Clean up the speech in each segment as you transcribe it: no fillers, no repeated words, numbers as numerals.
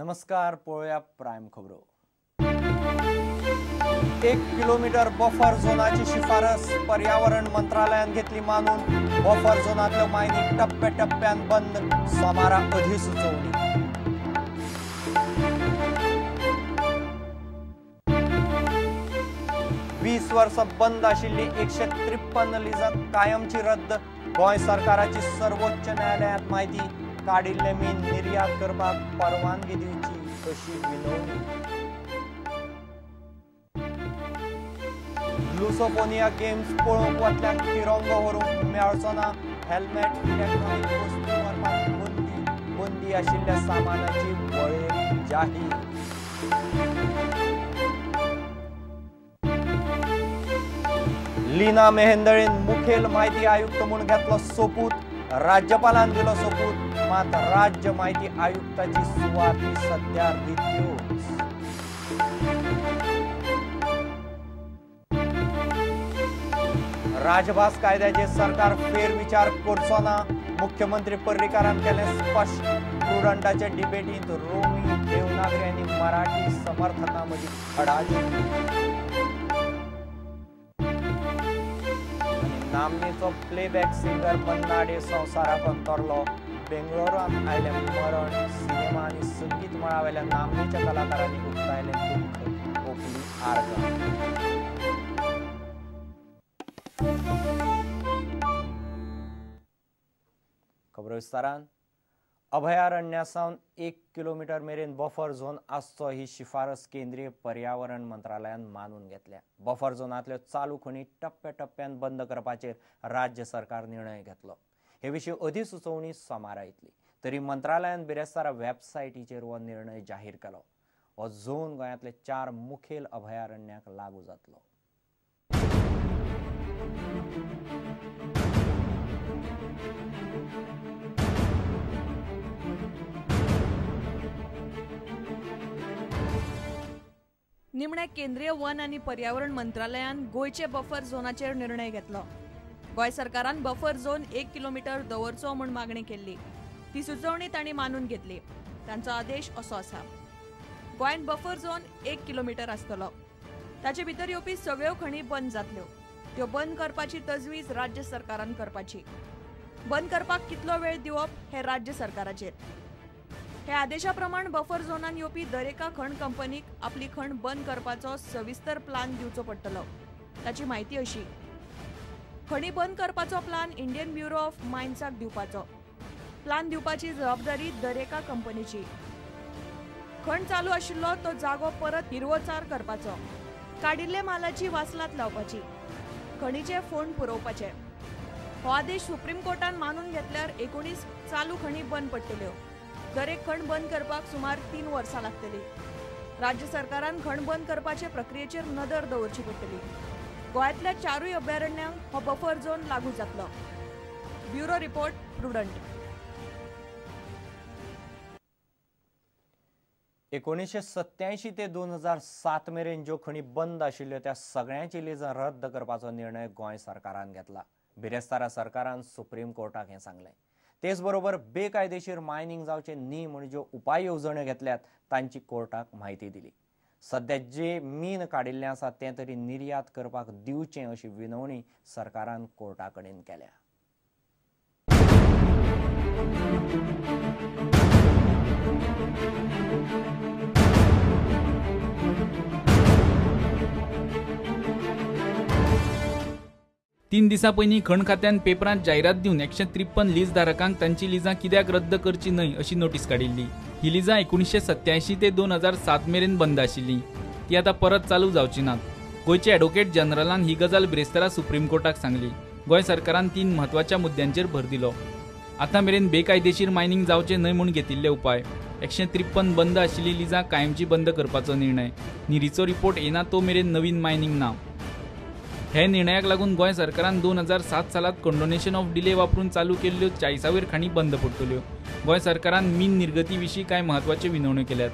नमस्कार, पळोवया प्राइम खबरो। 1 किलोमीटर बफर झोनाची शिफारस पर्यावरण मंत्रालयान घेतली मानून बफर झोनातलं मायनिंग टप्प्याटप्प्यान बंद, सोमारा अधिसुचोवणी। वीस वर्ष बंद आशिल्ली 153 लिजां कायमची रद्द, गोंय सरकाराची सर्वोच्च न्यायालयात माहिती। काडिल्ले मीन निर्यात करपाक परवानगी दिवची अशी विनवणी। लुसोफोनिया गेम्स पळोवंक वतल्यांक तिरंगो व्हरूंक मेळचो ना, हेल्मेट इलेक्ट्रॉनिक वस्तू व्हरपाक बंदी आशिल्ल्या सामानाची वळेरी जाहीर। लीना मेहेंदळेन मुखेल म्हायती आयुक्त म्हूण घेतलो सोपूत, राज्यपालान दिलो सोपूत, मात राज्य म्हायती आयुक्ताची सुवात सध्या रित्योच। राजभास कायद्याचे सरकार फेरविचार करचो ना, मुख्यमंत्री पर्रीकारान केले स्पष्ट। प्रुडंटाच्या डिबेटींत रोमी देवनागरी आनी मराठी समर्थकां मदीं खडाजंगी। नामनेचो प्लेबॅक सिंगर मन्नाडे संवसाराक अंतरलो, बेंगळुरांत आयले मरण। सिनेमा आनी संगीत मळावेल्या नामनेच्या कलाकारांनी उक्तायले दुःख, ओपली आर्गां। खबर विस्तारान। अभयारण्यासावन 1 किलोमीटर मेरेन बफर झोन आसचो ही शिफारस केंद्रीय पर्यावरण मंत्रालयान मानून घेतल्या। बफर झोनांतल्यो चालू खणी टप्प्याटप्प्यान बंद करपाचेर राज्य सरकार निर्णय घेतलो। हे विशीं अधिसुचोवणी सोमारा येतली, तरी मंत्रालयान बिरेस्तारा वेबसायटीचेर हो निर्णय जाहीर केलो। हो झोन गोंयांतले 4 मुखेल अभयारण्यांक लागू जातलो। निमणे केंद्रीय वन आणि पर्यावरण मंत्रालयान गोयचे बफर झोनाचेर निर्णय घेतलो। गोय सरकारान बफर झोन 1 किलोमीटर दवरचो म्हूण मागणी केल्ली, ती सुचोवणी तांणी मानून घेतली। तांचो आदेश असो आसा, गोंयांत बफर झोन 1 किलोमीटर आसतलो, ताचे भितर येवपी सगळ्यो खणी बंद जातल्यो। त्यो बंद करपाची तजवीज राज्य सरकारान करपाची। बंद करपाक कितलो वेळ दिवप हे राज्य सरकाराचेर। हे आदेशा प्रमाण बफर झोनान येवपी दरेका खण कंपनीक आपली खण बंद करपाचो सविस्तर प्लान दिवचो पडटलो। ताची म्हायती अशी, खणी बंद करपाचो प्लान इंडियन ब्युरो ऑफ मायन्साक दिवपाचो। प्लान दिवपाची जबाबदारी दरेका कंपनीची। खण चालू आशिल्लो तो जागो परत हिरवोचार करपाचो। काडिल्ले मालाची वासलात लावपाची। खणीचे फोंड पुरवपाचे। हो आदेश सुप्रीम कोर्टान मानून घेतल्यार 19 चालू खणी बंद पडटल्यो। दरेक खण बंद करपाक सुमार 3 वर्सां लागतली। राज्य सरकारान खण बंद करपाचे प्रक्रियेचेर नदर दवरची पडटली। गोंयांतल्या 4 अभयारण्यांक हो बफर झोन लागू जातलो। Bureau report, prudent. 1987 ते 2007 मेरेन ज्यो खणी बंद आशिल्ल्यो त्या सगळ्यांची लिजां रद्द करपाचो निर्णय गोंय सरकारान घेतला। बिरेस्तारा सरकारान सुप्रीम कोर्टाक हें सांगलें। तेच बरोबर बेकायदेशीर मायनिंग जावचे न्ही म्हूण ज्यो उपाय येवजण्यो घेतल्यात तांची कोर्टाक म्हायती दिली। सध्या जे मीन काडिल्लें आसा तें तरी निर्यात करपाक दिवचें अशी विनवणी सरकारान कोर्टा कडेन केल्या। तीन दिसां पयलीं खण खात्यान पेपरांत जायरात दिवन 153 लीज धारकांक तांची लिजां कित्याक रद्द करची न्हय अशी नोटीस काडिल्ली। ही लिजां 1987 ते 2007 मेरेन बंद आशिल्ली, ती आतां परत चालू जावची नात। गोंयचे ॲडव्होकेट जनरलान ही गजाल बिरेस्तारा सुप्रीम कोर्टाक सांगली। गोंय सरकारान 3 म्हत्वाच्या मुद्द्यांचेर भर दिलो। आतां मेरेन बेकायदेशीर मायनिंग जावचे न्हय म्हूण घेतिल्ले उपाय, 153 बंद आशिल्ली लिजां कायमची बंद करपाचो निर्णय, निरीचो रिपोर्ट येना तो मेरेन नवीन मायनिंग ना। हे निर्णयाक लागून गोंय सरकारान 2007 सालात कंडोनेशन ऑफ डिले वापरून चालू केल्ल्यो 40 खाणी बंद पडटल्यो। गोंय सरकारान मीन निर्गती विशीं कांय म्हत्वाच्यो विनवण्यो केल्यात।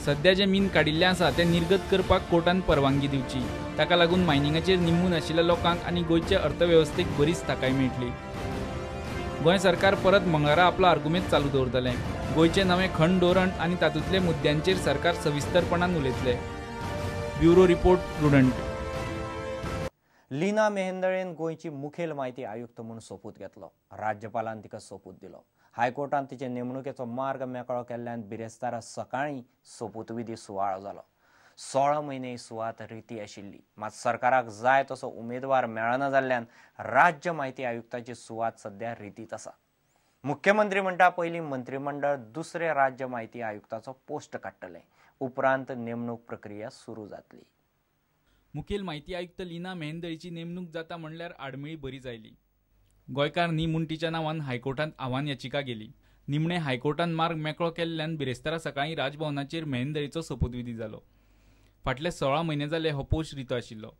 सध्या जे मीन काडिल्ले आसा ते निर्गत करपाक कोर्टान परवानगी दिवची। ताका लागून मायनिंगाचेर निंबून आशिल्ल्या लोकांक आनी गोंयचे अर्थवेवस्थेक बरीच थाकाय मेळटली। गोंय सरकार परत मंगळारा आपलो आर्ग्युमेंट चालू दवरतलें। गोयचे नवे खंड धोरण आणि तातूंतले मुद्द्यांचेर सरकार सविस्तरपणान उलयतले. Bureau report Prudent. लीना मेहेंदळेन गोंयची मुखेल म्हायती आयुक्त म्हूण सोपूत घेतलो. राज्यपालान तिका सोपूत दिलो. हायकोर्टान तिचे नेमणुकेचो मार्ग मेकळो केल्ल्यान बिरेस्तारा सकाळीं सोपूत विधी सुवाळो जालो. 16 म्हयने सुवात रिती आशिल्ली, मात सरकाराक जाय तसो उमेदवार मेळना जाल्ल्यान राज्य म्हायती आयुक्ताची सुवात सध्या रितीत आसा. मुख्यमंत्री म्हणटा पयलीं मंत्रिमंडळ दुसरे राज्य म्हायती आयुक्ताचो पोस्ट काडटले, उपरांत नेमणूक प्रक्रिया सुरू जातली. मुखेल म्हायती आयुक्त लीना मेहेंदळीची नेमणूक जाता म्हणल्यार आडमेळी बरी जायली. गोंयकार न्ही म्हूण तिच्या नांवान हायकोर्टांत आव्हान याचिका गेली. निमणे हायकोर्टान मार्ग मेकळो केल्ल्यान बिरेस्तारा सकाळीं राजभवनाचेर मेहेंदळीचो सोपूतविधी जालो. फाटले 16 म्हयने जाले हो पोस्ट रितो आशिल्लो.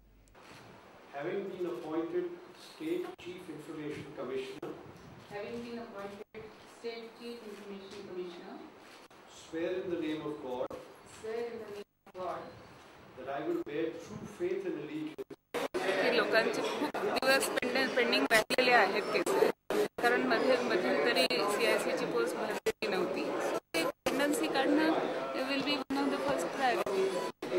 Swear in the name of God. Swear in the name of God. That I will bear true faith and allegiance. लोकांचे खूप दिवस पेंडिंग राहिलेले आहेत केसेस, कारण मध्यंतरी CICची पोस्ट भरलेली नव्हती. पेंडन्सी काढणं will be one of the first priority.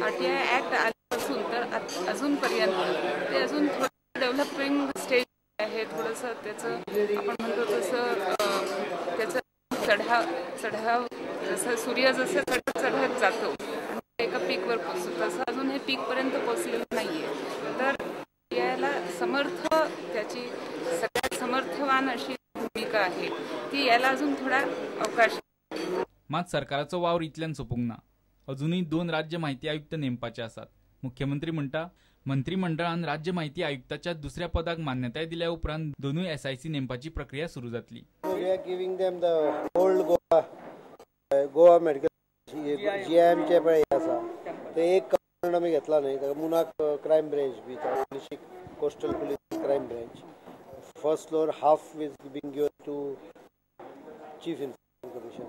RTI act आल्यापासून तर अजूनपर्यंत ते अजून थोडं डेव्हलपिंग स्टेज आहे. थोडंसं त्याचं आपण म्हणतो तसं त्याचं चढाव जसं सूर्य जसं चढत जातो एका पीकवर पोचतो, तसं अजून हे पीकपर्यंत पोचलेलं नाहीये. तर याला समर्थ, त्याची सगळ्यात समर्थवान अशी भूमिका आहे ती याला अजून थोडा अवकाश. मात सरकाराचो वावर इतल्यान सोपूंक ना. अजूनही 2 राज्य म्हायती आयुक्त नेमपाचे आसात. मुख्यमंत्री म्हणटा मंत्रिमंडळान राज्य म्हायती आयुक्ताच्या दुसऱ्या पदाक मान्यताय दिल्या उपरांत दोनूय SIC नेमपाची प्रक्रिया सुरू जातली. गोवा मेडिकल GIM चे पळय आसा ते एक कमांड आमी घेतला न्हय, ताका मुनाक क्रायम ब्रांच बी coastal police crime branch. First floor half is being given to chief information commission.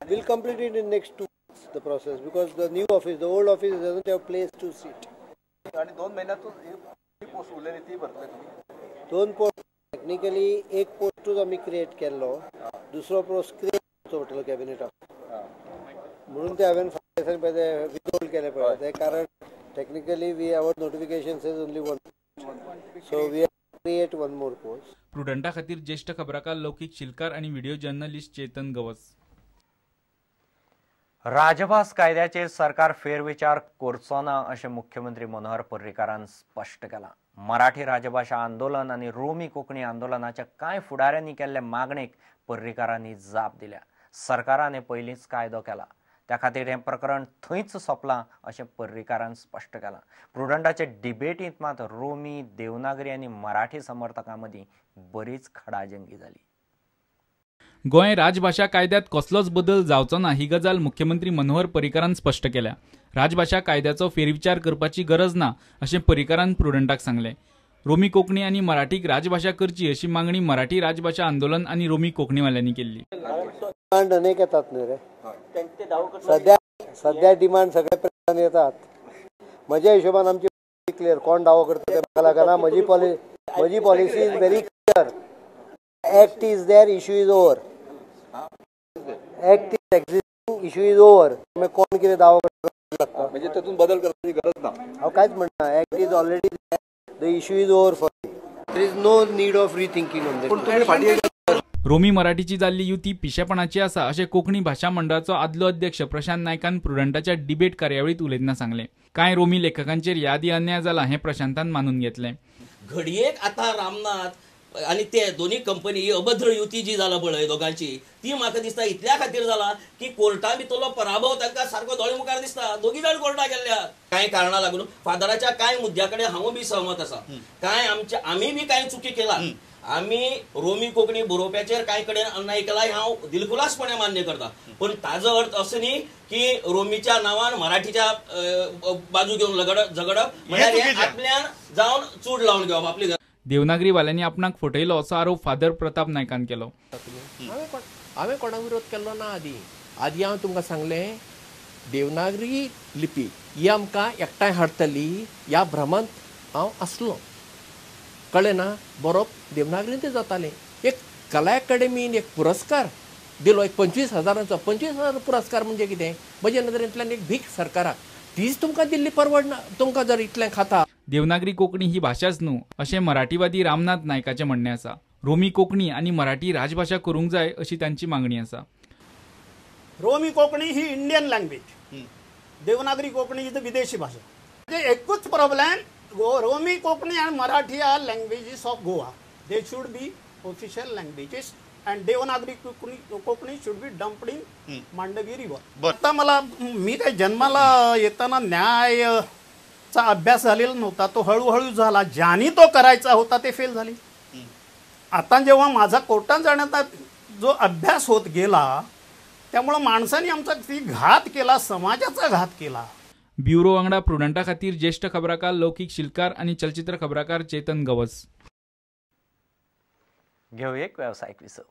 We'll complete it in next 2 weeks the process because the new office, the old office doesn't have place to sit. आणि 2 महिन्यातून एक post उरलेली ती भरले तुम्ही. 2 post technically एक पोस्टूच आमी create केल्लो, दुसरो पोस्ट क्रिएट करचो पडटलो कॅबिनेटाक. म्हणून ते हांवें विथहोल्ड केले पळय ते कारण technically we our notification says only 1, so we create 1 more post. प्रुडंटा खातीर ज्येष्ठ खबराकार लौकिक शिलकार आणि व्हिडिओ जर्नलिस्ट चेतन गवस. राजभास कायद्याचेर सरकार फेरविचार करचो ना अशें मुख्यमंत्री मनोहर पर्रीकारान स्पश्ट केलां. मराठी राजभाषा आंदोलन आनी रोमी कोंकणी आंदोलनाच्या कांय फुडाऱ्यांनी केल्ले मागणेक पर्रीकारांनी जाप दिल्या. सरकारान पयलींच कायदो केला, त्या खातीर हें प्रकरण थंयच सोंपलां अशें पर्रीकारान स्पश्ट केलां. प्रुडंटाचे डिबेटींत मात रोमी, देवनागरी आनी मराठी समर्थकां मदीं बरीच खडाजंगी जाली. गोंय राजभाषा कायद्यात कसलोच बदल जावचो ना ही गजाल मुख्यमंत्री मनोहर पर्रीकारान स्पश्ट केल्या. राजभाषा कायद्याचो फेरविचार करपाची गरज ना अशें पर्रीकारान प्रुडंटाक सांगलें. रोमी कोंकणी आनी मराठीक राजभाषा करची अशी मागणी मराठी राजभाषा आंदोलन आनी रोमी कोंकणीवाल्यांनी केल्ली. अनेक येतात न्ही रे, सध्या डिमांड सगळे प्रश्न येतात. म्हज्या हिशोबान आमची क्लियर कोण दावो करता ते म्हाका लागना. म्हजी policy is very clear. Act is there, issue is over. Act is existing, issue is over. कोण कितें दावो करता म्हणजे त्यातून बदल करण्याची गरज ना. हांव कांयच म्हणना. Act is already there, the issue is over for me. There is no need of rethinking on that. Romi मराठीची जाल्ली युती पिशेपणाची आसा अशें कोंकणी भाशा मंडळाचो आदलो अध्यक्ष प्रशांत नायकान प्रुडंटाच्या डिबेट कार्यावळीत उलयतना सांगलें. कांय रोमी लेखकांचेर यादी अन्याय जाला हें प्रशांतान मानून घेतलें. घडयेक आतां रामनाथ आनी ते दोन्ही कंपनी ही अभद्र युती जी जाला पळय दोगांची, ती म्हाका दिसता इतल्या खातीर जाला की कोर्टा भितरलो पराभव तांकां सारको दोळे मुखार दिसता. दोगी जाण कोर्टाक गेल्ल्या कांय कारणां लागून. फादराच्या कांय मुद्द्या कडेन हांव बी सहमत आसा. कांय आमी बी कांय चुकी केला. आमी रोमी कोंकणी बरोवप्याचेर कांय कडेन अन्याय केला हें हांव दिलखुलासपणे मान्य करता. पण ताजो अर्थ असो न्ही की रोमीच्या नांवान मराठीच्या बाजू घेवन झगडप म्हळ्यार हें आपल्यान जावन चूड लावन घेवप आपली. देवनागरी वाल्यांनी आपणाक फटयलो असो आरोप फादर प्रताप नायकान केलो. हांवें कोणाक विरोध केल्लो ना. आदी हांव तुमकां सांगलें देवनागरी लिपी ही आमकां एकठांय हाडटली ह्या भ्रमांत हांव आसलो. कळ्ळें ना. बरोवप देवनागरींत जातालें. एक कला अकादेमीन एक पुरस्कार दिलो एक 25,000ांचो 25,000 पुरस्कार म्हणजे कितें म्हजे नदरेंतल्यान एक भीक सरकाराक तीच तुमकां दिल्ली परवडना तुमकां जर इतलें खाता. देवनागरी कोंकणी ही भाशाच न्हू अशें मराठीवादी रामनाथ नायकाचें म्हणणें आसा. रोमी कोंकणी आनी मराठी राजभाशा करूंक जाय अशी तांची मागणी आसा. रोमी कोंकणी ही इंडियन लँग्वेज, देवनागरी कोंकणी ही विदेशी भाषा. म्हणजे एकूच प्रॉब्लेम रोमी कोंकणी आणि Marathi are languages of Goa. They should be official languages and Devanagari Konkani should be dumped in Mandovi river. आता मी काही जन्माला येताना न्यायचा अभ्यास झालेला नव्हता, तो हळूहळू झाला. ज्यांनी तो करायचा होता ते फेल झाले. आता जेव्हा माझा कोर्टात जाण्याचा जो अभ्यास होत गेला त्यामुळे माणसाने आमचा किती घात केला, समाजाचा घात केला. ब्युरो वांगडा प्रुडंटा खातीर ज्येष्ठ खबराकार लौकीक शिलकार आनी चलचित्र खबराकार चेतन गवस. घेऊ एक व्यावसायिक विसव.